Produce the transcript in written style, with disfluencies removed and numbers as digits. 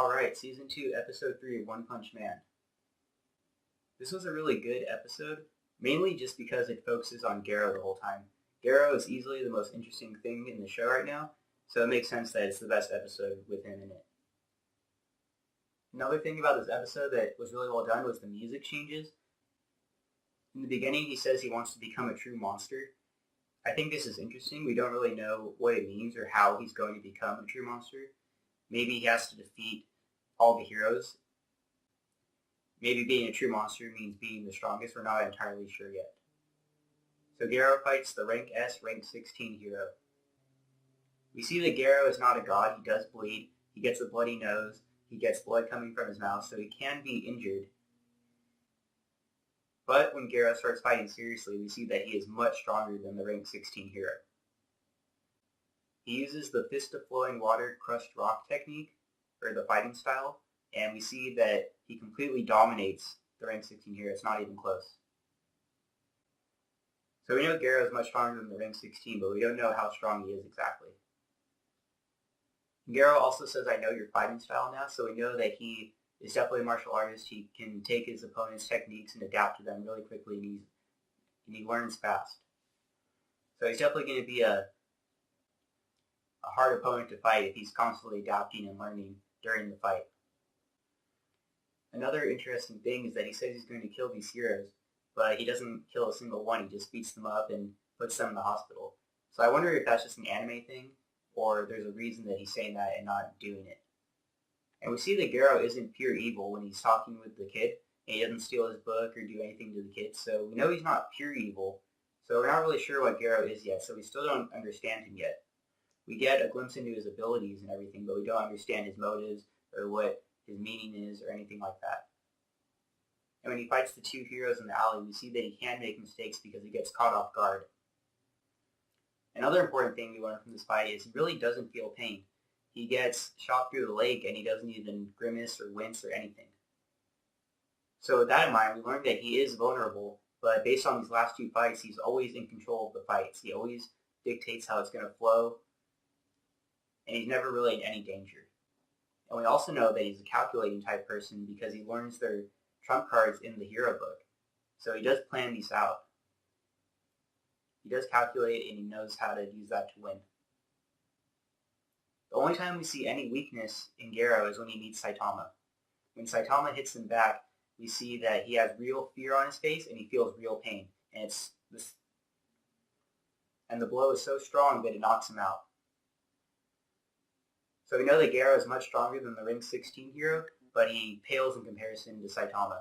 Alright, Season 2, Episode 3 of One Punch Man. This was a really good episode, mainly just because it focuses on Garo the whole time. Garo is easily the most interesting thing in the show right now, so it makes sense that it's the best episode with him in it. Another thing about this episode that was really well done was the music changes. In the beginning, he says he wants to become a true monster. I think this is interesting. We don't really know what it means or how he's going to become a true monster. Maybe he has to defeat all the heroes. Maybe being a true monster means being the strongest. We're not entirely sure yet. So Garo fights the rank S, rank 16 hero. We see that Garo is not a god. He does bleed. He gets a bloody nose. He gets blood coming from his mouth, so he can be injured. But when Garo starts fighting seriously, we see that he is much stronger than the rank 16 hero. He uses the fist of flowing water crushed rock technique, or the fighting style, and we see that he completely dominates the rank 16 hero. It's not even close. So we know Garo is much stronger than the rank 16, but we don't know how strong he is exactly. Garo also says, "I know your fighting style now," so we know that he is definitely a martial artist. He can take his opponent's techniques and adapt to them really quickly, and he learns fast. So he's definitely going to be a hard opponent to fight if he's constantly adapting and learning during the fight. Another interesting thing is that he says he's going to kill these heroes, but he doesn't kill a single one. He just beats them up and puts them in the hospital. So I wonder if that's just an anime thing, or there's a reason that he's saying that and not doing it. And we see that Garo isn't pure evil when he's talking with the kid, and he doesn't steal his book or do anything to the kid, so we know he's not pure evil. So we're not really sure what Garo is yet, so we still don't understand him yet. We get a glimpse into his abilities and everything, but we don't understand his motives or what his meaning is or anything like that. And when he fights the two heroes in the alley, we see that he can make mistakes because he gets caught off guard. Another important thing we learn from this fight is he really doesn't feel pain. He gets shot through the leg and he doesn't even grimace or wince or anything. So with that in mind, we learned that he is vulnerable, but based on these last two fights, he's always in control of the fights. He always dictates how it's going to flow, and he's never really in any danger. And we also know that he's a calculating type person because he learns their trump cards in the hero book. So he does plan these out. He does calculate and he knows how to use that to win. The only time we see any weakness in Garo is when he meets Saitama. When Saitama hits him back, we see that he has real fear on his face and he feels real pain. And the blow is so strong that it knocks him out. So we know that Garo is much stronger than the rank 16 hero, but he pales in comparison to Saitama.